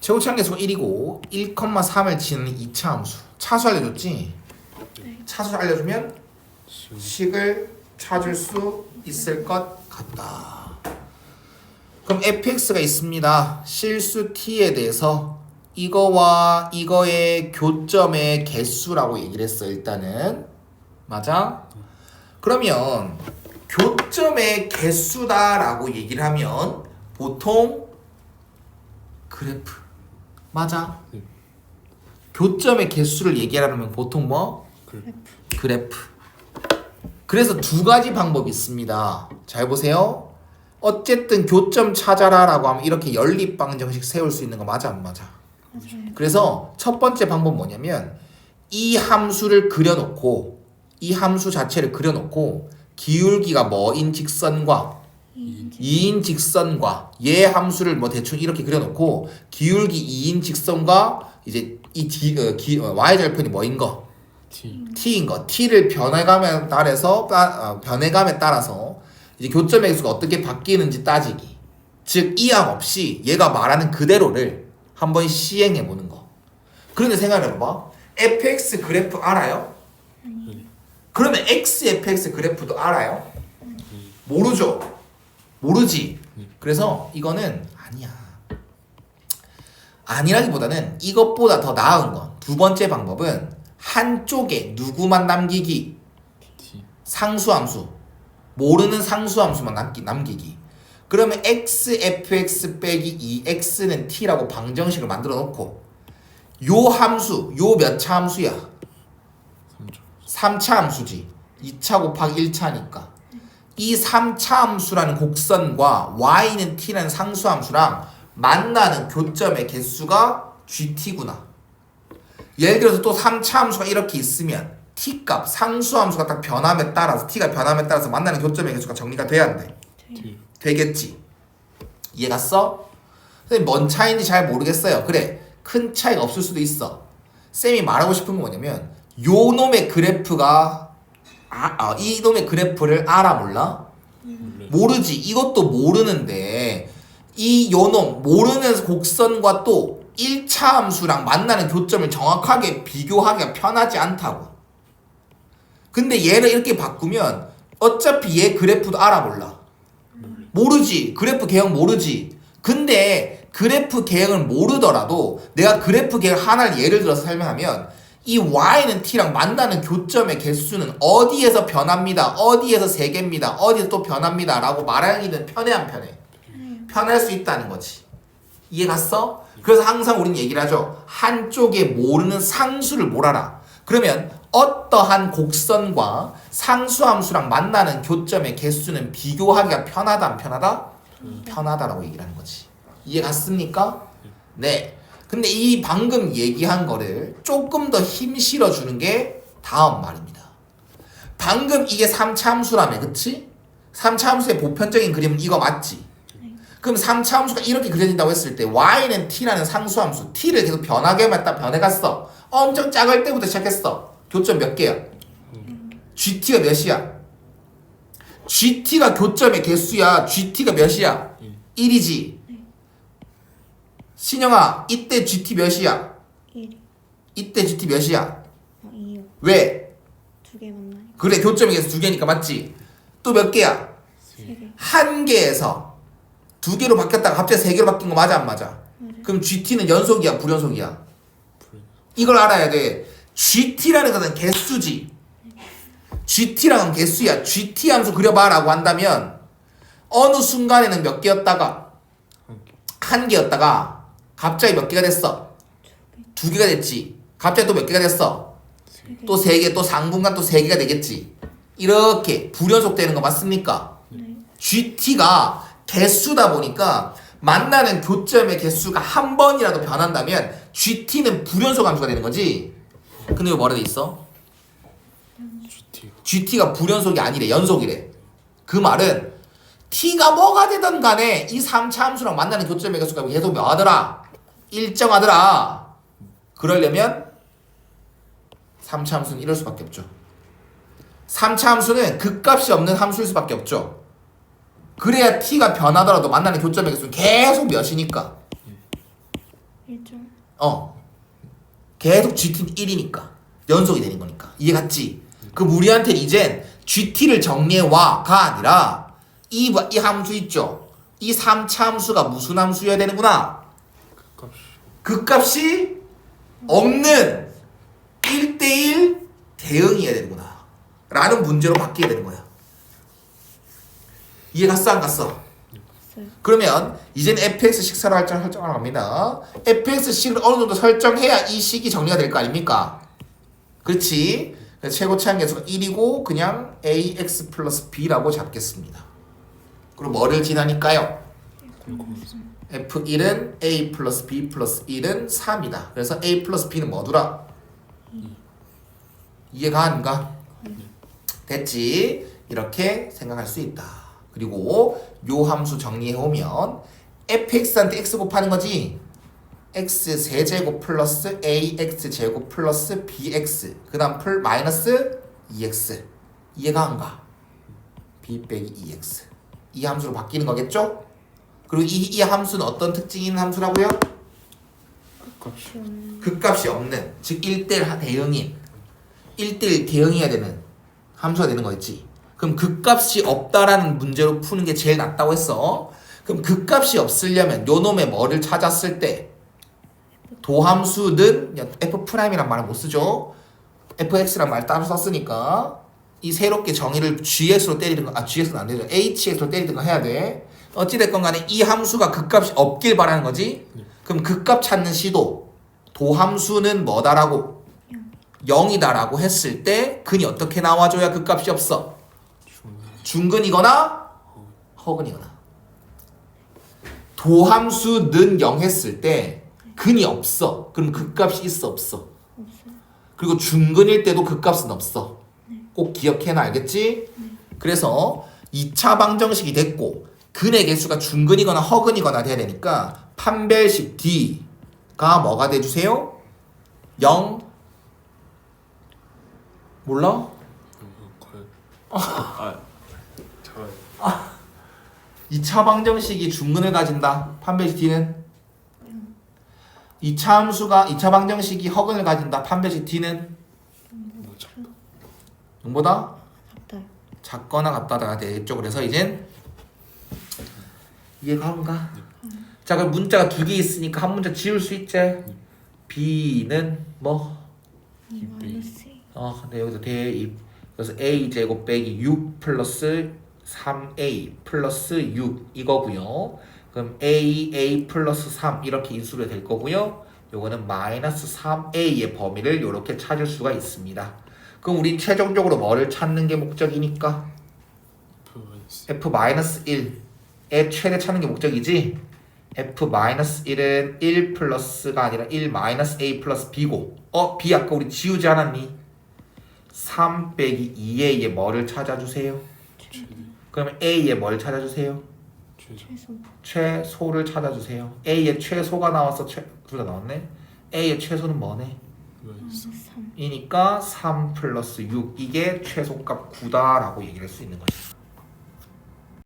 최고차항 계수가 1이고 1,3을 지는 2차 함수. 차수 알려줬지? 네. 차수 알려주면 식을 찾을 수 있을 것 같다. 그럼 fx가 있습니다. 실수 t에 대해서 이거와 이거의 교점의 개수라고 얘기를 했어. 일단은 맞아? 그러면 교점의 개수다라고 얘기를 하면 보통 그래프 맞아? 네. 교점의 개수를 얘기하려면 보통 뭐? 그래프. 그래프. 그래서 두 가지 방법이 있습니다. 잘 보세요. 어쨌든 교점 찾아라 라고 하면 이렇게 연립방정식 세울 수 있는 거 맞아 안 맞아? 맞아요. 그래서 첫 번째 방법 뭐냐면 이 함수를 그려놓고 이 함수 자체를 그려놓고 기울기가 뭐인 직선과 2인 직선과 얘 함수를 뭐 대충 이렇게 그려놓고 기울기 2인 직선과 이제 이 y절편이 뭐인 거? T. t인 거. t를 변해감에 따라서 이제 교점의 개수가 어떻게 바뀌는지 따지기. 즉 이항 없이 얘가 말하는 그대로를 한번 시행해 보는 거. 그런데 생각해봐. fx 그래프 알아요? 그러면 xfx 그래프도 알아요? 모르죠? 모르지? 그래서 이거는 아니야. 아니라기보다는 이것보다 더 나은 건 두 번째 방법은 한쪽에 누구만 남기기. T. 상수함수. 모르는 상수함수만 남기기. 그러면 xfx 빼기 2x는 t라고 방정식을 만들어 놓고 요 함수, 요 몇 차 함수야? 3조. 3차 함수지. 2차 곱하기 1차니까. 이 3차 함수라는 곡선과 y는 t라는 상수함수랑 만나는 교점의 개수가 gt구나. 예를 들어서 또 3차 함수가 이렇게 있으면 t값, 상수함수가 딱 변함에 따라서 t가 변함에 따라서 만나는 교점의 개수가 정리가 돼야 안 돼? T. 되겠지? 이해 갔어? 선생님 뭔 차이인지 잘 모르겠어요. 그래, 큰 차이가 없을 수도 있어. 쌤이 말하고 싶은 건 뭐냐면 요 놈의 그래프가 이 놈의 그래프를 알아 몰라? 몰래. 모르지. 이것도 모르는데 이 요놈 모르는 곡선과 또 1차 함수랑 만나는 교점을 정확하게 비교하기가 편하지 않다고. 근데 얘를 이렇게 바꾸면 어차피 얘 그래프도 알아 몰라? 모르지. 그래프 개형 모르지. 근데 그래프 개형을 모르더라도 내가 그래프 개형 하나를 예를 들어서 설명하면 이 y는 t랑 만나는 교점의 개수는 어디에서 변합니다. 어디에서 세개입니다. 어디에서 또 변합니다. 라고 말하기는 편해 안 편해? 편할 수 있다는 거지. 이해 갔어? 그래서 항상 우리는 얘기를 하죠. 한쪽에 모르는 상수를 몰아라. 그러면 어떠한 곡선과 상수함수랑 만나는 교점의 개수는 비교하기가 편하다 안 편하다? 편하다라고 얘기를 하는 거지. 이해 갔습니까? 네. 근데 이 방금 얘기한 거를 조금 더 힘 실어주는 게 다음 말입니다. 방금 이게 3차 함수라며, 그치? 3차 함수의 보편적인 그림은 이거 맞지? 그럼 3차 함수가 이렇게 그려진다고 했을 때 y는 t라는 상수함수 t를 계속 변하게만 딱 변해갔어. 엄청 작을 때부터 시작했어. 교점 몇 개야? gt가 몇이야? gt가 교점의 개수야. gt가 몇이야? 1이지. 신영아, 이때 gt 몇이야? 1이. 이때 gt 몇이야? 2요. 왜? 두 개 만나요. 그래, 교점의 개수 2개니까 맞지? 또 몇 개야? 3개. 한 개에서 2개로 바뀌었다가 갑자기 3개로 바뀐 거 맞아 안 맞아? 그럼 GT는 연속이야 불연속이야? 이걸 알아야 돼. GT라는 것은 개수지. GT라는 건 개수야. GT 함수 그려봐 라고 한다면 어느 순간에는 몇 개였다가 한 개였다가 갑자기 몇 개가 됐어? 2개가 됐지. 갑자기 또 몇 개가 됐어? 또 3개, 또 상분간 또 3개가 되겠지. 이렇게 불연속 되는 거 맞습니까? 네. GT가 개수다 보니까 만나는 교점의 개수가 한 번이라도 변한다면 GT는 불연속 함수가 되는 거지. 근데 왜 뭐라 돼 있어? GT. GT가 불연속이 아니래. 연속이래. 그 말은 T가 뭐가 되든 간에 이 3차 함수랑 만나는 교점의 개수가 계속 몇 하더라? 일정하더라. 그러려면 3차 함수는 이럴 수밖에 없죠. 3차 함수는 극값이 없는 함수일 수밖에 없죠. 그래야 t가 변하더라도 만나는 교점의 개수는 계속 몇이니까. 1점. 계속 GT는 1이니까 연속이 되는 거니까 이해 갔지? 그럼 우리한테는 이젠 GT를 정리해와가 아니라 이 함수 있죠? 이 3차 함수가 무슨 함수여야 되는구나? 값이 그 값이 없는 1대1 대응이어야 되는구나 라는 문제로 바뀌게 되는 거야. 이해 갔어 안 갔어? 없어요. 그러면 이제는 fx 식사로 설정을 합니다. fx 식을 어느 정도 설정해야 이 식이 정리가 될 거 아닙니까? 그렇지? 그래서 최고 차항계수가 1이고 그냥 ax 플러스 b라고 잡겠습니다. 그럼 뭐를 지나니까요? f1은 a 플러스 b 플러스 1은 3이다. 그래서 a 플러스 b는 뭐더라? 이해가 안 가? 됐지? 이렇게 생각할 수 있다. 그리고 요 함수 정리해오면 fx한테 x 곱하는 거지? x 세제곱 플러스 ax 제곱 플러스 bx 그 다음 풀 마이너스 2x 이해가 안 가? b 빼기 2x 이 함수로 바뀌는 거겠죠? 그리고 이 함수는 어떤 특징이 있는 함수라고요? 값이 극값이 없는 즉 1대1 대응인 1대1 대응해야 되는 함수가 되는 거겠지. 그럼 극값이 없다라는 문제로 푸는 게 제일 낫다고 했어. 그럼 극값이 없으려면 요 놈의 뭐를 찾았을 때 도함수는 f'이란 말을 못 쓰죠. fx란 말 따로 썼으니까 이 새롭게 정의를 gx로 때리든 거 gx는 안 되죠. hx로 때리든 거 해야 돼. 어찌됐건 간에 이 함수가 극값이 없길 바라는 거지. 그럼 극값 찾는 시도 도함수는 뭐다라고 0이다라고 했을 때 근이 어떻게 나와줘야 극값이 없어? 중근이거나 허근이거나. 도함수는 0 했을 때 근이 없어. 그럼 극값이 있어 없어? 없어요. 그리고 중근일 때도 극값은 없어. 꼭 기억해놔 알겠지? 그래서 2차 방정식이 됐고 근의 개수가 중근이거나 허근이거나 돼야 되니까 판별식 D가 뭐가 돼주세요? 0 몰라? 잘 2차 방정식이 중근을 가진다. 판별식 D는 2차 함수가 2차 방정식이 허근을 가진다. 판별식 D는 뭐 작다 0보다 작다요. 작거나 같다가 되겠죠. 그래서 이젠 이해가 안 가? 자 그럼 문자가 두 개 있으니까 한 문자 지울 수 있지? B는 뭐? 2 마이너스 근데 여기서 대입 그래서 a 제곱 빼기 6 플러스 3a 플러스 6 이거고요. 그럼 a 플러스 3 이렇게 인수로 될 거고요. 요거는 마이너스 3a의 범위를 이렇게 찾을 수가 있습니다. 그럼 우리 최종적으로 뭐를 찾는 게 목적이니까 f-1의 최대 찾는 게 목적이지. f-1은 1 플러스가 아니라 1 마이너스 a 플러스 b고 b 아까 우리 지우지 않았니? 3 빼기 2a의 뭐를 찾아주세요? 그러면 a의 뭘 찾아주세요? 최소. 최소를 찾아주세요. a의 최소가 나와서 둘 다 나왔네. a의 최소는 뭐네? 마이너스 3. 이니까 3 플러스 6 이게 최소값 9다라고 얘기를 할 수 있는 거죠.